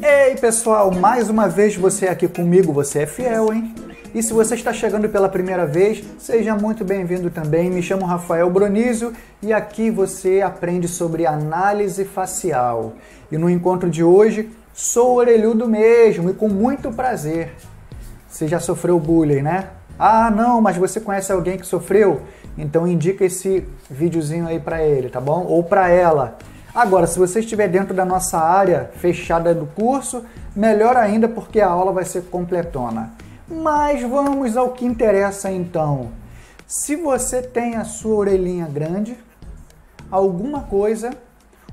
Ei pessoal, mais uma vez você aqui comigo, você é fiel, hein? E se você está chegando pela primeira vez, seja muito bem-vindo também. Me chamo Rafael Bronísio e aqui você aprende sobre análise facial. E no encontro de hoje, sou orelhudo mesmo e com muito prazer. Você já sofreu bullying, né? Ah, não, mas você conhece alguém que sofreu? Então indica esse videozinho aí para ele, tá bom? Ou para ela. Agora, se você estiver dentro da nossa área fechada do curso, melhor ainda porque a aula vai ser completona. Mas vamos ao que interessa então. Se você tem a sua orelhinha grande, alguma coisa,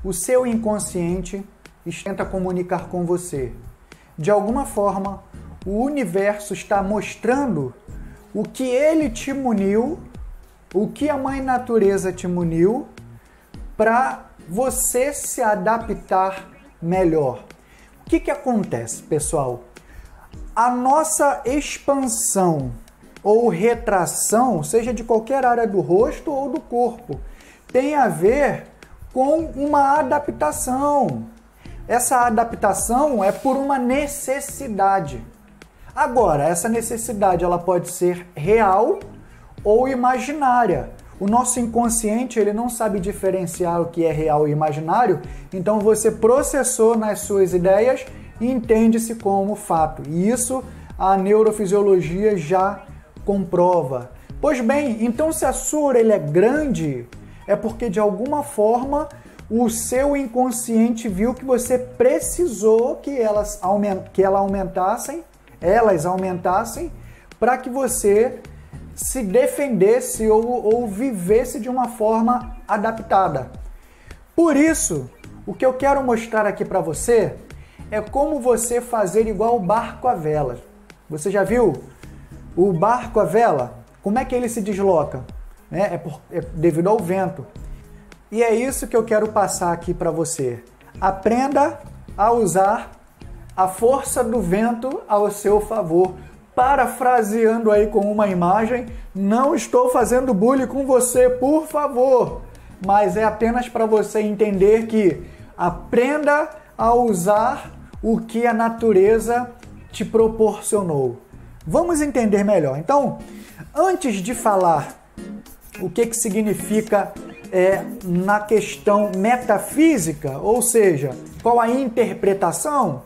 o seu inconsciente tenta comunicar com você. De alguma forma, o universo está mostrando o que ele te muniu, o que a Mãe Natureza te muniu, para você se adaptar melhor. O que acontece, pessoal? A nossa expansão ou retração, seja de qualquer área do rosto ou do corpo, tem a ver com uma adaptação. Essa adaptação é por uma necessidade. Agora, essa necessidade ela pode ser real ou imaginária. O nosso inconsciente ele não sabe diferenciar o que é real e imaginário, então você processou nas suas ideias e entende-se como fato. E isso a neurofisiologia já comprova. Pois bem, então se a sua orelha é grande, é porque de alguma forma o seu inconsciente viu que você precisou que elas aumentassem para que você se defendesse ou vivesse de uma forma adaptada. Por isso, o que eu quero mostrar aqui para você é como você fazer igual o barco à vela. Você já viu o barco à vela? Como é que ele se desloca? É devido ao vento. E é isso que eu quero passar aqui para você. Aprenda a usar a força do vento ao seu favor. Parafraseando aí com uma imagem, não estou fazendo bullying com você, por favor, mas é apenas para você entender que aprenda a usar o que a natureza te proporcionou. Vamos entender melhor. Então, antes de falar o que significa na questão metafísica, ou seja, qual a interpretação,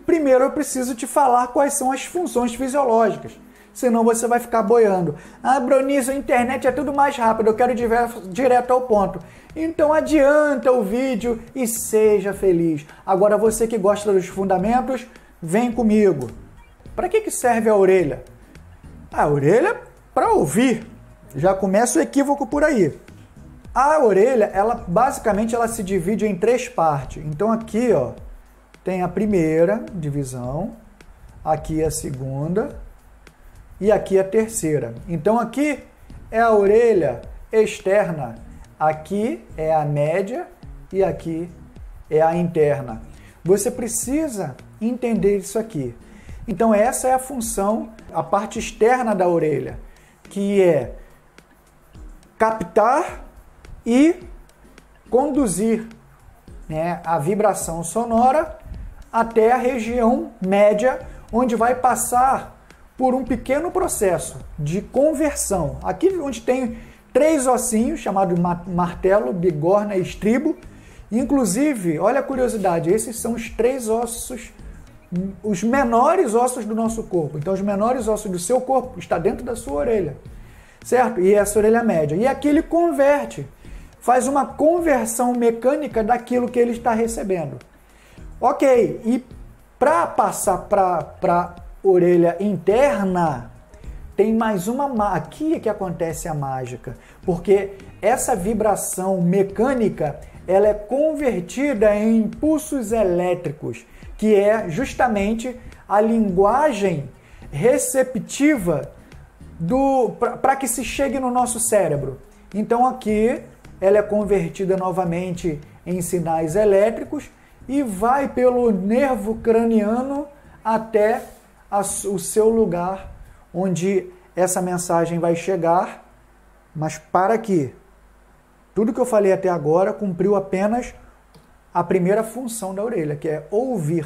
primeiro eu preciso te falar quais são as funções fisiológicas, senão você vai ficar boiando. Ah, Bronísio, a internet é tudo mais rápido, eu quero ir direto ao ponto. Então adianta o vídeo e seja feliz. Agora você que gosta dos fundamentos, vem comigo. Para que serve a orelha? A orelha para ouvir. Já começa o equívoco por aí. A orelha, basicamente ela se divide em três partes. Então aqui, ó, tem a primeira divisão, aqui a segunda e aqui a terceira. Então aqui é a orelha externa, aqui é a média e aqui é a interna. Você precisa entender isso aqui. Então essa é a função, a parte externa da orelha, que é captar e conduzir, né, a vibração sonora até a região média, onde vai passar por um pequeno processo de conversão. Aqui onde tem três ossinhos, chamados martelo, bigorna e estribo. Inclusive, olha a curiosidade, esses são os três ossos, os menores ossos do nosso corpo. Então, os menores ossos do seu corpo estão dentro da sua orelha, certo? E essa orelha média. E aqui ele converte, faz uma conversão mecânica daquilo que ele está recebendo. Ok, e para passar para a orelha interna, tem mais uma... Aqui é que acontece a mágica, porque essa vibração mecânica, ela é convertida em impulsos elétricos, que é justamente a linguagem receptiva para que se chegue no nosso cérebro. Então aqui ela é convertida novamente em sinais elétricos e vai pelo nervo craniano até o seu lugar onde essa mensagem vai chegar, mas para quê? Tudo que eu falei até agora cumpriu apenas a primeira função da orelha, que é ouvir.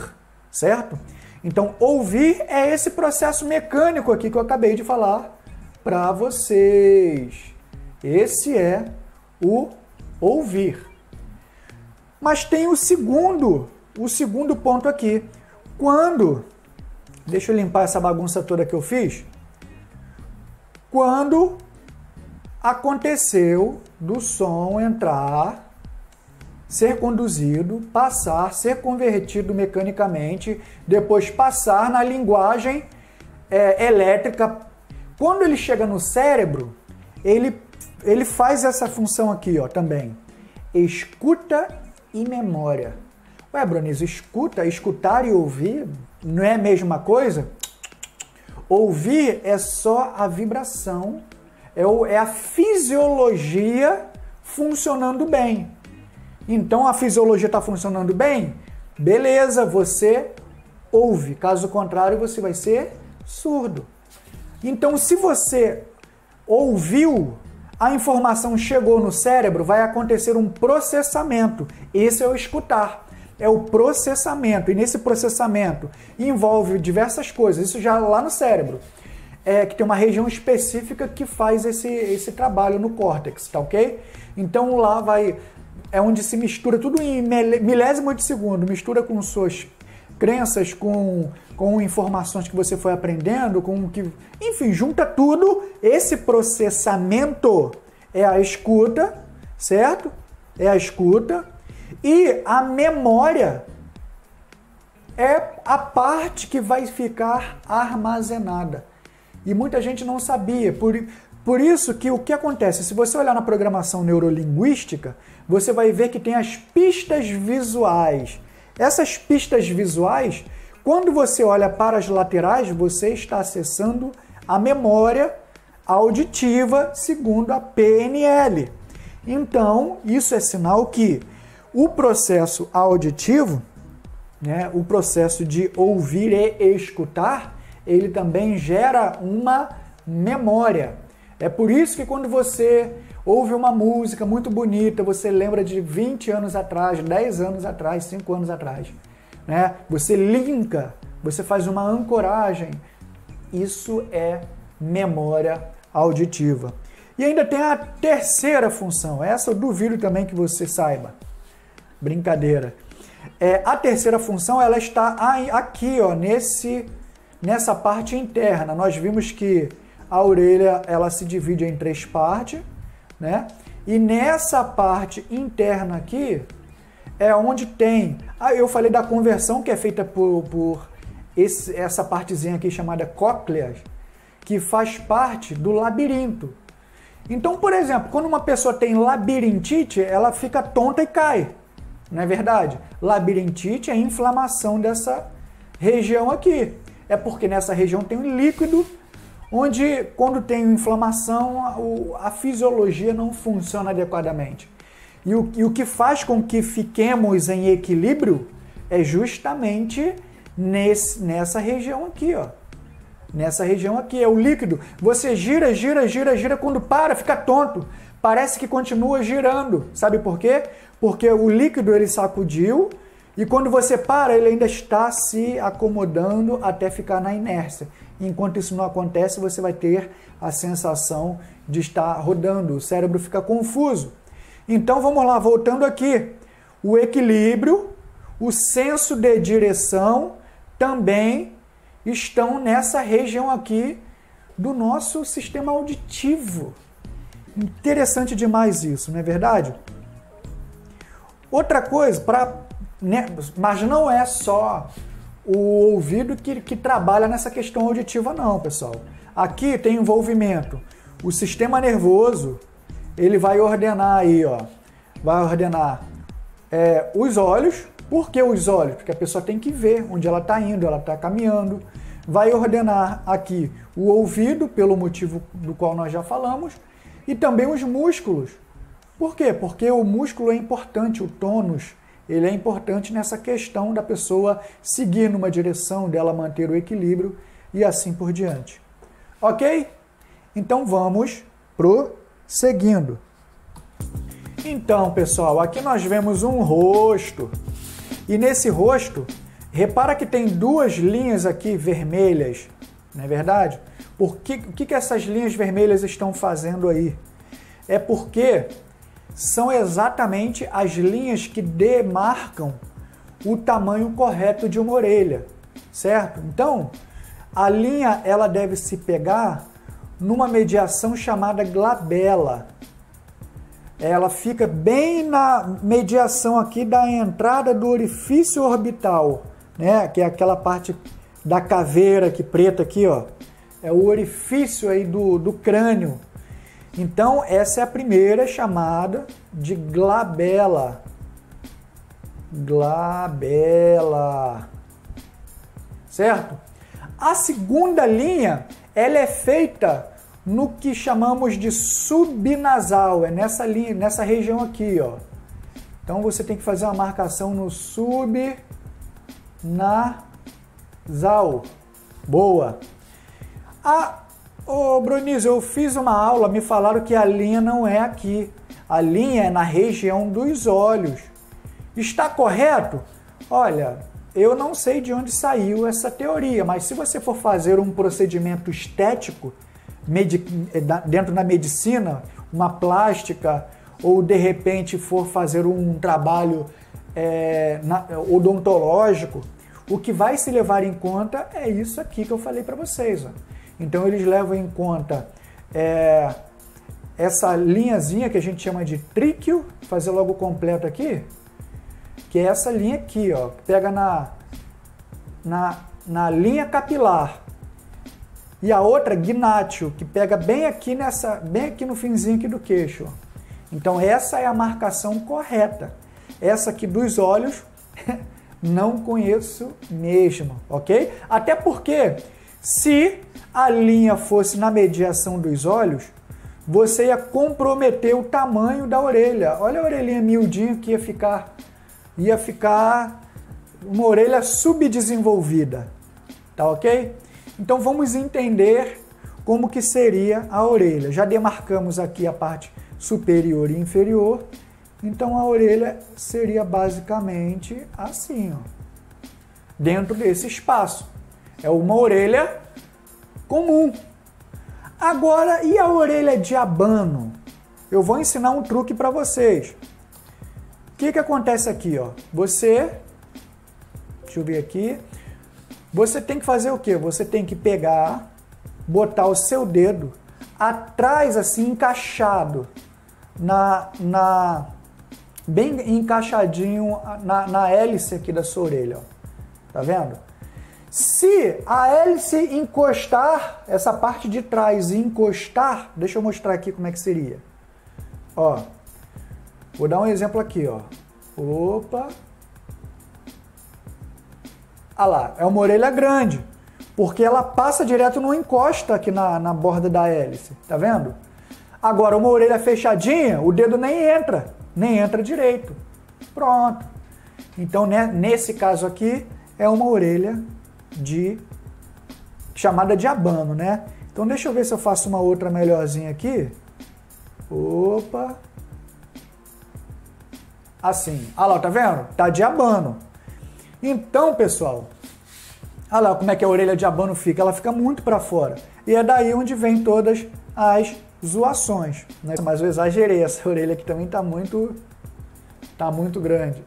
certo? Então, ouvir é esse processo mecânico aqui que eu acabei de falar para vocês. Esse é o ouvir. Mas tem o segundo ponto aqui. Deixa eu limpar essa bagunça toda que eu fiz. Quando aconteceu do som entrar, ser conduzido, passar, ser convertido mecanicamente, depois passar na linguagem elétrica. Quando ele chega no cérebro, ele faz essa função aqui, ó, também. Escuta e memória. Ué, Bronizo, escutar e ouvir não é a mesma coisa? Ouvir é só a vibração, é a fisiologia funcionando bem. Então a fisiologia está funcionando bem? Beleza, você ouve. Caso contrário, você vai ser surdo. Então, se você ouviu, a informação chegou no cérebro, vai acontecer um processamento. Esse é o escutar. É o processamento. E nesse processamento envolve diversas coisas. Isso já lá no cérebro. Que tem uma região específica que faz esse trabalho no córtex, tá ok? Então lá é onde se mistura tudo em milésimo de segundo. Mistura com suas crenças, com informações que você foi aprendendo, enfim, junta tudo. Esse processamento é a escuta, certo? É a escuta. E a memória é a parte que vai ficar armazenada. E muita gente não sabia. Por isso que o que acontece? Se você olhar na programação neurolinguística, você vai ver que tem as pistas visuais. Essas pistas visuais, quando você olha para as laterais, você está acessando a memória auditiva segundo a PNL. Então, isso é sinal que o processo auditivo, né, o processo de ouvir e escutar, ele também gera uma memória. É por isso que quando você ouve uma música muito bonita, você lembra de 20 anos atrás, 10 anos atrás, 5 anos atrás, né? Você linka, você faz uma ancoragem. Isso é memória auditiva. E ainda tem a terceira função. Essa eu duvido também que você saiba. Brincadeira. A terceira função, ela está aqui, ó, nessa parte interna. Nós vimos que a orelha, ela se divide em 3 partes, né? E nessa parte interna aqui é onde tem... eu falei da conversão que é feita por essa partezinha aqui chamada cóclea, que faz parte do labirinto. Então, por exemplo, quando uma pessoa tem labirintite, ela fica tonta e cai. Não é verdade? Labirintite é a inflamação dessa região aqui. É porque nessa região tem um líquido onde, quando tem inflamação, a fisiologia não funciona adequadamente. E o que faz com que fiquemos em equilíbrio é justamente nessa região aqui, ó. Nessa região aqui, é o líquido. Você gira, quando para, fica tonto. Parece que continua girando. Sabe por quê? Porque o líquido ele sacudiu e quando você para, ele ainda está se acomodando até ficar na inércia. Enquanto isso não acontece, você vai ter a sensação de estar rodando. O cérebro fica confuso. Então vamos lá, voltando aqui. O equilíbrio, o senso de direção também estão nessa região aqui do nosso sistema auditivo. Interessante demais isso, não é verdade? Outra coisa, mas não é só o ouvido que trabalha nessa questão auditiva não, pessoal. Aqui tem envolvimento. O sistema nervoso, ele vai ordenar aí, ó. Vai ordenar os olhos. Por que os olhos? Porque a pessoa tem que ver onde ela está indo, ela está caminhando. Vai ordenar aqui o ouvido, pelo motivo do qual nós já falamos, e também os músculos. Por quê? Porque o músculo é importante, o tônus, ele é importante nessa questão da pessoa seguir numa direção, dela manter o equilíbrio e assim por diante. Ok? Então vamos prosseguindo. Então, pessoal, aqui nós vemos um rosto. E nesse rosto Repara que tem duas linhas aqui vermelhas, não é verdade? O que essas linhas vermelhas estão fazendo aí? É porque são exatamente as linhas que demarcam o tamanho correto de uma orelha, certo? Então, a linha ela deve se pegar numa mediação chamada glabela. Ela fica bem na mediação aqui da entrada do orifício orbital, né? Que é aquela parte da caveira aqui, preta aqui, ó. É o orifício aí do crânio. Então, essa é a primeira chamada de glabela. Glabela. Certo? A segunda linha, ela é feita no que chamamos de subnasal. É nessa linha, nessa região aqui, ó. Então, você tem que fazer uma marcação no subnasal. Boa. Ô, Bronísio, eu fiz uma aula, me falaram que a linha não é aqui. A linha é na região dos olhos. Está correto? Olha, eu não sei de onde saiu essa teoria, mas se você for fazer um procedimento estético dentro da medicina, uma plástica, ou de repente for fazer um trabalho odontológico, o que vai se levar em conta é isso aqui que eu falei para vocês, ó. Então, eles levam em conta essa linhazinha que a gente chama de tríqueo, fazer logo completo aqui, que é essa linha aqui, ó, pega na linha capilar. E a outra, gnátio, que pega bem aqui no finzinho aqui do queixo. Ó. Então, essa é a marcação correta. Essa aqui dos olhos, não conheço mesmo, ok? Até porque, se a linha fosse na mediação dos olhos, você ia comprometer o tamanho da orelha. Olha a orelhinha miudinha que ia ficar uma orelha subdesenvolvida, tá ok? Então vamos entender como que seria a orelha. Já demarcamos aqui a parte superior e inferior, então a orelha seria basicamente assim, ó, dentro desse espaço. É uma orelha comum. Agora, e a orelha de abano? Eu vou ensinar um truque para vocês. O que acontece aqui, ó? Deixa eu ver aqui. Você tem que fazer o quê? Você tem que pegar, botar o seu dedo atrás, assim, encaixado, bem encaixadinho na hélice aqui da sua orelha, ó. Tá vendo? Se a hélice encostar, essa parte de trás encostar, deixa eu mostrar aqui como é que seria. Ó, vou dar um exemplo aqui, ó. Opa. Ah lá, é uma orelha grande, porque ela passa direto, não encosta aqui na borda da hélice, tá vendo? Agora, uma orelha fechadinha, o dedo nem entra direito. Pronto. Então, né, nesse caso aqui, é uma orelha chamada de abano, né? Então deixa eu ver se eu faço uma outra melhorzinha aqui. Opa. Assim. Olha lá, tá vendo? Tá de abano. Então, pessoal, olha lá como é que a orelha de abano fica. Ela fica muito para fora. E é daí onde vem todas as zoações, né? Mas eu exagerei. Essa orelha aqui também tá muito grande.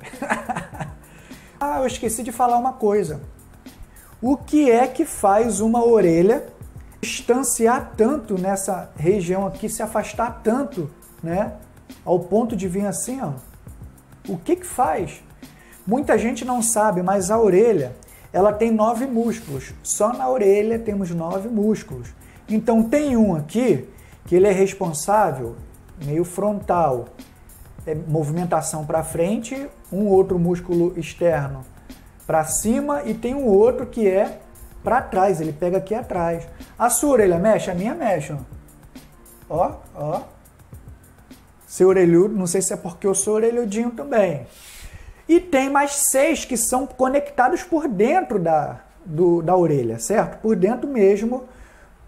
Ah, eu esqueci de falar uma coisa. O que é que faz uma orelha distanciar tanto nessa região aqui, se afastar tanto, né? Ao ponto de vir assim, ó. O que faz? Muita gente não sabe, mas a orelha, ela tem 9 músculos. Só na orelha temos 9 músculos. Então tem um aqui, que ele é responsável, meio frontal, movimentação para frente, um outro músculo externo para cima e tem um outro que é para trás, ele pega aqui atrás. A sua orelha mexe? A minha mexe. Ó, ó. Seu orelhudo, não sei se é porque eu sou orelhudinho também. E tem mais 6 que são conectados por dentro da orelha, certo? Por dentro mesmo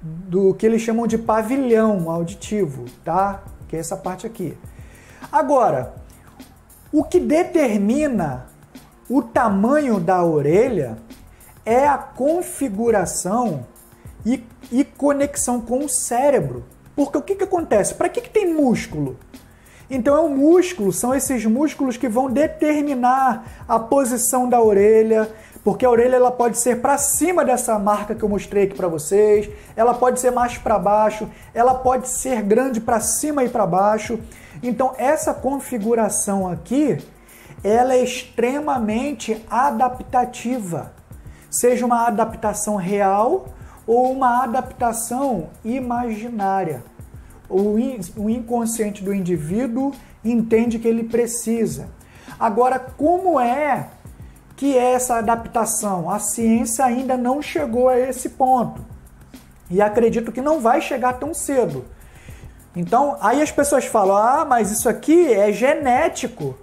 do que eles chamam de pavilhão auditivo, tá? Que é essa parte aqui. Agora, o que determina o tamanho da orelha é a configuração e conexão com o cérebro. Porque o que acontece? Para que tem músculo? Então, o músculo são esses músculos que vão determinar a posição da orelha, porque a orelha ela pode ser para cima dessa marca que eu mostrei aqui para vocês, ela pode ser mais para baixo, ela pode ser grande para cima e para baixo. Então, essa configuração aqui, ela é extremamente adaptativa, seja uma adaptação real ou uma adaptação imaginária. O inconsciente do indivíduo entende que ele precisa. Agora, como é que é essa adaptação? A ciência ainda não chegou a esse ponto. E acredito que não vai chegar tão cedo. Então, aí as pessoas falam, ah, mas isso aqui é genético.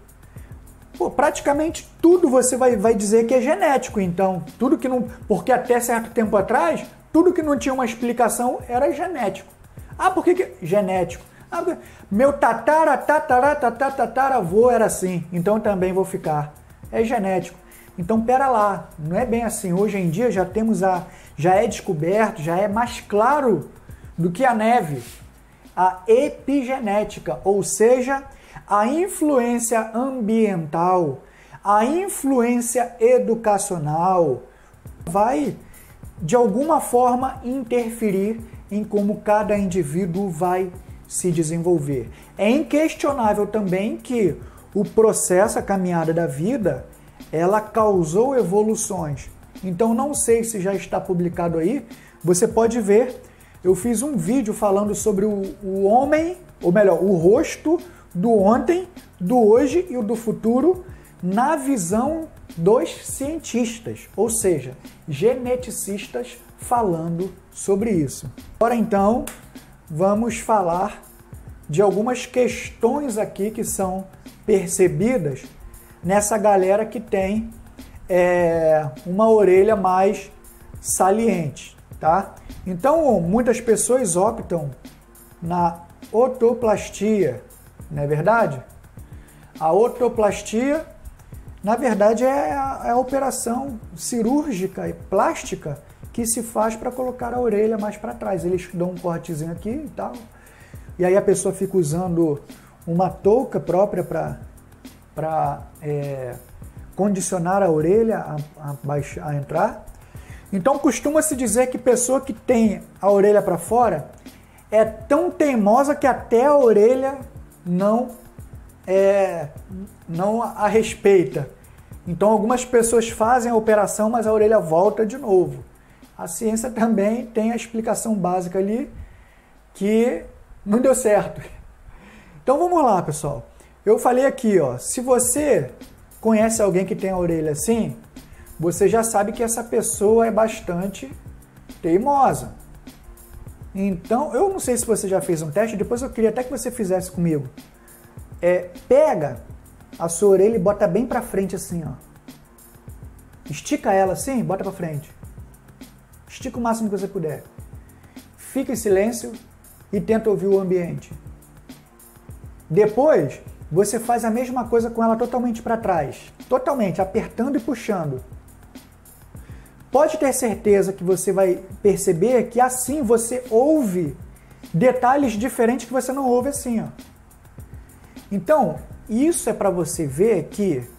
Pô, praticamente tudo você vai dizer que é genético, então. Tudo que não... Porque até certo tempo atrás, tudo que não tinha uma explicação era genético. Ah, por que genético? Ah, porque meu tataravô era assim, então eu também vou ficar. É genético. Então, pera lá, não é bem assim. Hoje em dia já temos já é descoberto, já é mais claro do que a neve, a epigenética, ou seja, a influência ambiental, a influência educacional vai de alguma forma interferir em como cada indivíduo vai se desenvolver. É inquestionável também que o processo, a caminhada da vida, ela causou evoluções. Então, não sei se já está publicado aí, você pode ver, eu fiz um vídeo falando sobre o homem, ou melhor, o rosto do ontem, do hoje e o do futuro, na visão dos cientistas, ou seja, geneticistas falando sobre isso. Agora então, vamos falar de algumas questões aqui que são percebidas nessa galera que tem uma orelha mais saliente, tá? Então, muitas pessoas optam na otoplastia, não é verdade? A otoplastia, na verdade, é a operação cirúrgica e plástica que se faz para colocar a orelha mais para trás. Eles dão um cortezinho aqui e tal, e aí a pessoa fica usando uma touca própria para condicionar a orelha a entrar. Então, costuma-se dizer que pessoa que tem a orelha para fora é tão teimosa que até a orelha não a respeita. Então, algumas pessoas fazem a operação, mas a orelha volta de novo. A ciência também tem a explicação básica ali que não deu certo. Então, vamos lá, pessoal. Eu falei aqui, ó, se você conhece alguém que tem a orelha assim, você já sabe que essa pessoa é bastante teimosa. Então, eu não sei se você já fez um teste, depois eu queria até que você fizesse comigo. Pega a sua orelha e bota bem pra frente assim, ó. Estica ela assim, bota pra frente. Estica o máximo que você puder. Fica em silêncio e tenta ouvir o ambiente. Depois, você faz a mesma coisa com ela totalmente para trás. Totalmente, apertando e puxando. Pode ter certeza que você vai perceber que assim você ouve detalhes diferentes que você não ouve assim, ó. Então, isso é para você ver que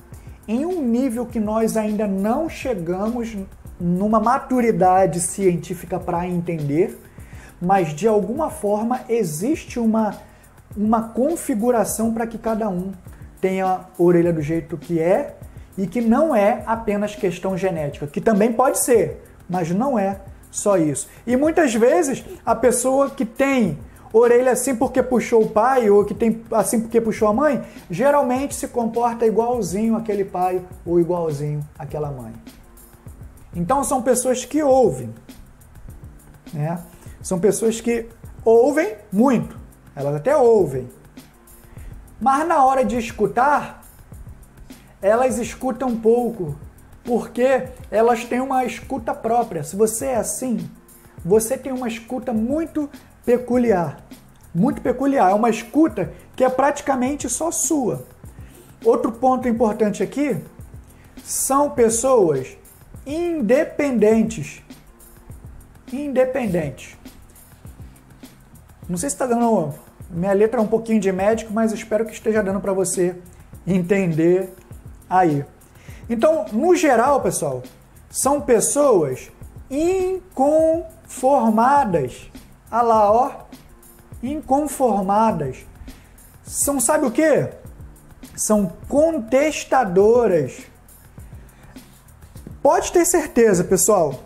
em um nível que nós ainda não chegamos numa maturidade científica para entender, mas de alguma forma existe uma configuração para que cada um tenha a orelha do jeito que é e que não é apenas questão genética, que também pode ser, mas não é só isso. E muitas vezes a pessoa que tem orelha assim porque puxou o pai ou que tem assim porque puxou a mãe, geralmente se comporta igualzinho aquele pai ou igualzinho aquela mãe. Então são pessoas que ouvem, né? São pessoas que ouvem muito, elas até ouvem, mas na hora de escutar, elas escutam pouco, porque elas têm uma escuta própria. Se você é assim, você tem uma escuta muito peculiar, é uma escuta que é praticamente só sua. Outro ponto importante aqui, são pessoas independentes. Independentes. Não sei se está dando... Minha letra é um pouquinho de médico, mas espero que esteja dando para você entender aí. Então, no geral, pessoal, são pessoas inconformadas. Olha lá, ó. Inconformadas. São, sabe o quê? São contestadoras. Pode ter certeza, pessoal.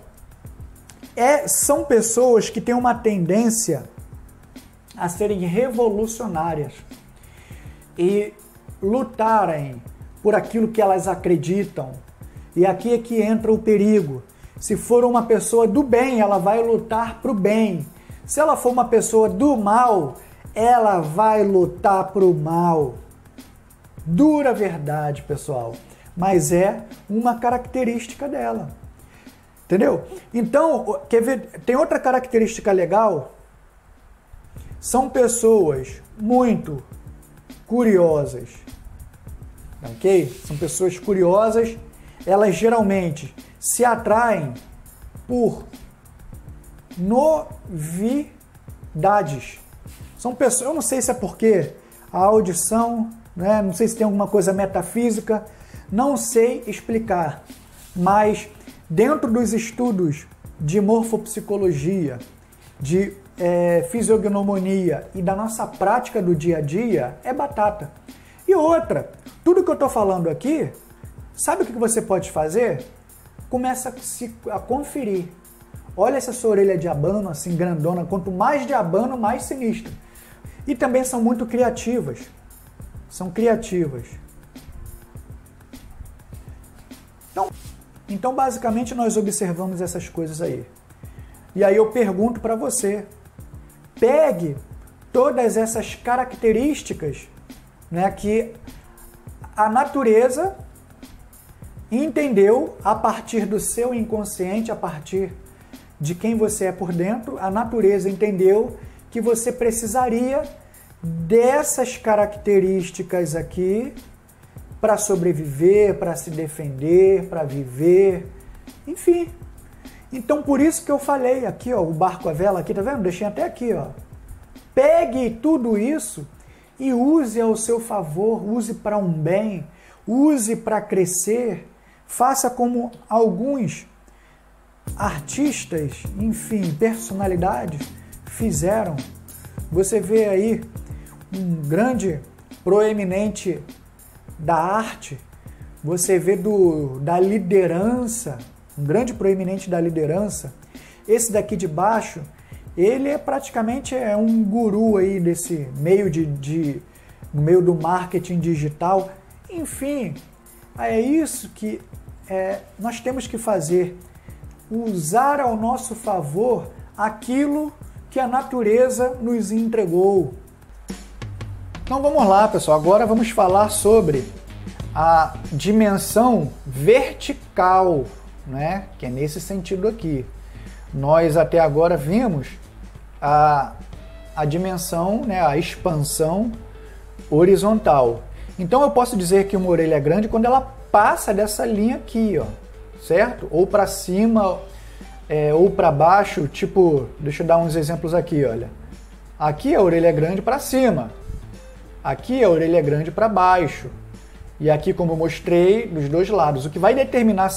São pessoas que têm uma tendência a serem revolucionárias e lutarem por aquilo que elas acreditam. E aqui é que entra o perigo. Se for uma pessoa do bem, ela vai lutar para o bem. Se ela for uma pessoa do mal, ela vai lutar para o mal. Dura verdade, pessoal. Mas é uma característica dela. Entendeu? Então, quer ver? Tem outra característica legal. São pessoas muito curiosas. Ok? São pessoas curiosas. Elas geralmente se atraem por novidades. São pessoas, eu não sei se é porque a audição, né? Não sei se tem alguma coisa metafísica, não sei explicar, mas dentro dos estudos de morfopsicologia, de fisiognomonia e da nossa prática do dia a dia, é batata. E outra, tudo que eu estou falando aqui, sabe o que você pode fazer? Começa a conferir. Olha essa sua orelha de abano, assim, grandona. Quanto mais de abano, mais sinistro. E também são muito criativas. São criativas. Então, basicamente, nós observamos essas coisas aí. E aí eu pergunto para você, pegue todas essas características, né, que a natureza entendeu a partir do seu inconsciente, a partir de quem você é por dentro, a natureza entendeu que você precisaria dessas características aqui para sobreviver, para se defender, para viver, enfim. Então, por isso que eu falei aqui, ó, o barco à vela aqui, tá vendo? Deixei até aqui, ó. Pegue tudo isso e use ao seu favor, use para um bem, use para crescer, faça como alguns artistas, enfim, personalidades fizeram. Você vê aí um grande proeminente da arte, você vê da liderança, um grande proeminente da liderança. Esse daqui de baixo, ele é praticamente um guru aí desse meio no meio do marketing digital. Enfim, é isso que nós temos que fazer, usar ao nosso favor aquilo que a natureza nos entregou. Então vamos lá, pessoal, agora vamos falar sobre a dimensão vertical, né? Que é nesse sentido aqui. Nós até agora vimos a dimensão, né? A expansão horizontal. Então eu posso dizer que uma orelha é grande quando ela passa dessa linha aqui, ó, certo? Ou para cima, ou para baixo, tipo, deixa eu dar uns exemplos aqui, olha. Aqui a orelha é grande para cima. Aqui a orelha é grande para baixo. E aqui, como eu mostrei, dos dois lados. O que vai determinar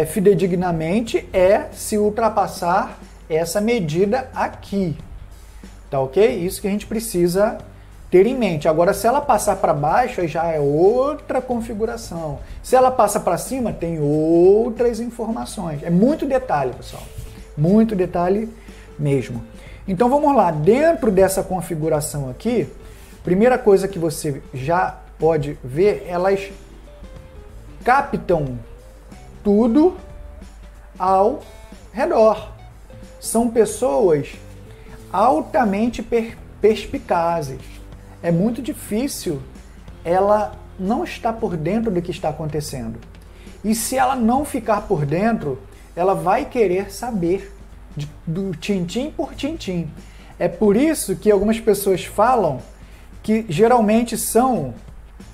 fidedignamente é se ultrapassar essa medida aqui. Tá ok? Isso que a gente precisa ter em mente. Agora, se ela passar para baixo, aí já é outra configuração. Se ela passa para cima, tem outras informações. É muito detalhe, pessoal. Muito detalhe mesmo. Então, vamos lá. Dentro dessa configuração aqui, primeira coisa que você já pode ver, elas captam tudo ao redor. São pessoas altamente perspicazes. É muito difícil ela não estar por dentro do que está acontecendo. E se ela não ficar por dentro, ela vai querer saber do tintim por tintim. É por isso que algumas pessoas falam que geralmente são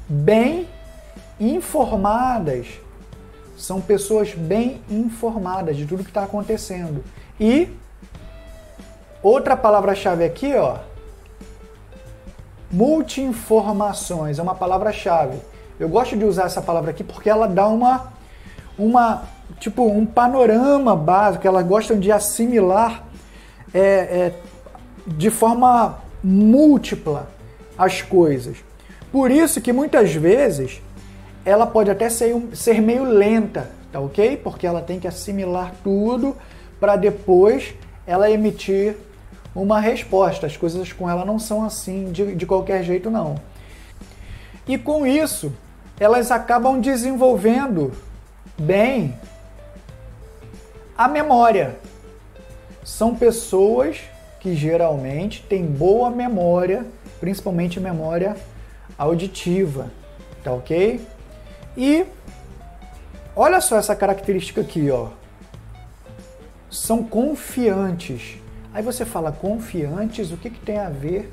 bem informadas. São pessoas bem informadas de tudo que está acontecendo. E outra palavra-chave aqui, ó, multi-informações, é uma palavra-chave. Eu gosto de usar essa palavra aqui porque ela dá tipo um panorama básico, elas gostam de assimilar de forma múltipla as coisas. Por isso que muitas vezes ela pode até ser meio lenta, tá ok? Porque ela tem que assimilar tudo para depois ela emitir uma resposta. As coisas com ela não são assim de qualquer jeito, não. E com isso, elas acabam desenvolvendo bem a memória. São pessoas que geralmente têm boa memória, principalmente memória auditiva, tá ok? E olha só essa característica aqui, ó. São confiantes. Aí você fala, confiantes, o que tem a ver?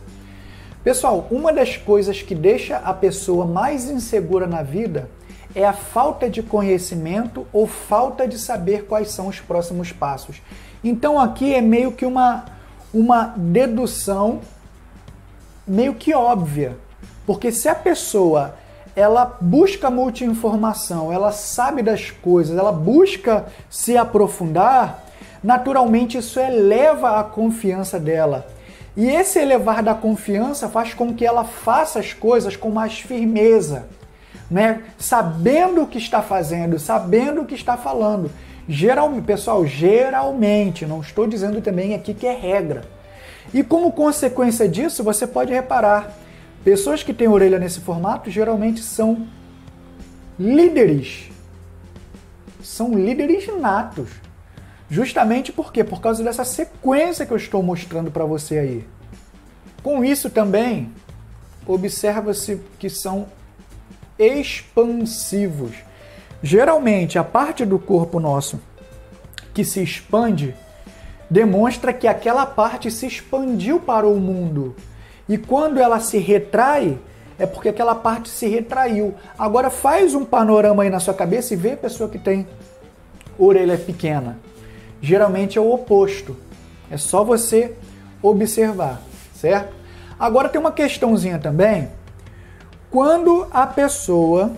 Pessoal, uma das coisas que deixa a pessoa mais insegura na vida é a falta de conhecimento ou falta de saber quais são os próximos passos. Então aqui é meio que uma dedução meio que óbvia. Porque se a pessoa ela busca multi-informação, ela sabe das coisas, ela busca se aprofundar, naturalmente isso eleva a confiança dela. E esse elevar da confiança faz com que ela faça as coisas com mais firmeza, né? Sabendo o que está fazendo, sabendo o que está falando. Pessoal, geralmente, não estou dizendo também aqui que é regra. E como consequência disso, você pode reparar, pessoas que têm orelha nesse formato geralmente são líderes. São líderes natos. Justamente por quê? Por causa dessa sequência que eu estou mostrando para você aí. Com isso também, observa-se que são expansivos. Geralmente, a parte do corpo nosso que se expande demonstra que aquela parte se expandiu para o mundo. E quando ela se retrai, é porque aquela parte se retraiu. Agora faz um panorama aí na sua cabeça e vê a pessoa que tem orelha pequena. Geralmente é o oposto. É só você observar, certo? Agora tem uma questãozinha também. Quando a pessoa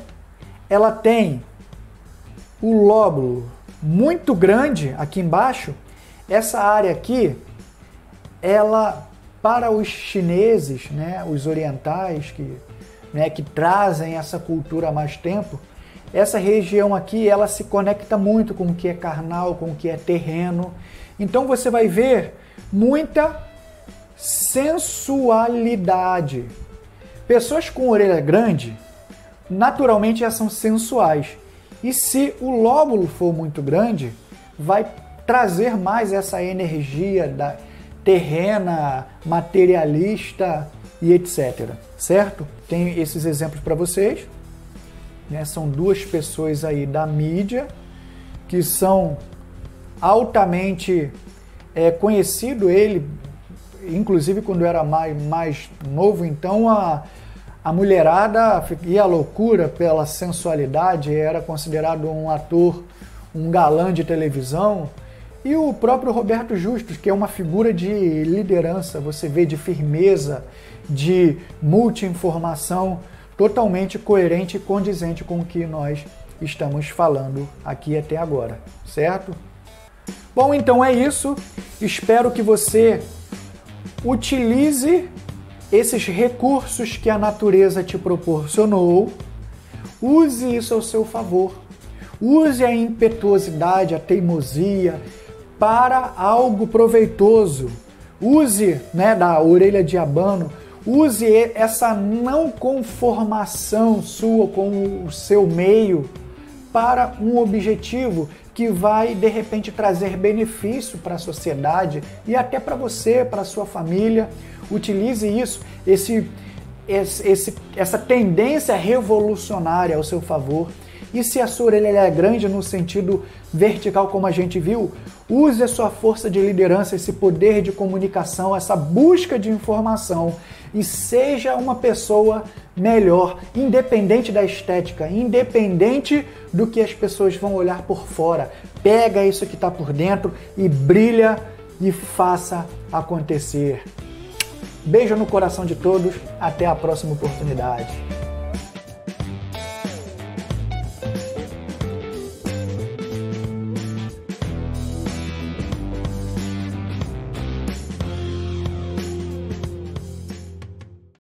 ela tem o lóbulo muito grande aqui embaixo, essa área aqui, ela, para os chineses, né, os orientais que trazem essa cultura há mais tempo, essa região aqui, ela se conecta muito com o que é carnal, com o que é terreno. Então você vai ver muita sensualidade. Pessoas com orelha grande, naturalmente já são sensuais. E se o lóbulo for muito grande, vai trazer mais essa energia da terrena, materialista e etc. Certo? Tem esses exemplos para vocês. São duas pessoas aí da mídia que são altamente conhecido. Ele, inclusive quando era mais novo, então a mulherada ia à loucura pela sensualidade, era considerado um ator, um galã de televisão. E o próprio Roberto Justus, que é uma figura de liderança, você vê, de firmeza, de multi-informação, totalmente coerente e condizente com o que nós estamos falando aqui até agora, certo? Bom, então é isso. Espero que você utilize esses recursos que a natureza te proporcionou. Use isso ao seu favor. Use a impetuosidade, a teimosia para algo proveitoso. Use, da orelha de abano, use essa não conformação sua com o seu meio para um objetivo que vai, de repente, trazer benefício para a sociedade e até para você, para a sua família. Utilize isso, essa tendência revolucionária ao seu favor E se a sua orelha é grande no sentido vertical, como a gente viu, use a sua força de liderança, esse poder de comunicação, essa busca de informação e seja uma pessoa melhor, independente da estética, independente do que as pessoas vão olhar por fora. Pega isso que está por dentro e brilha e faça acontecer. Beijo no coração de todos, até a próxima oportunidade.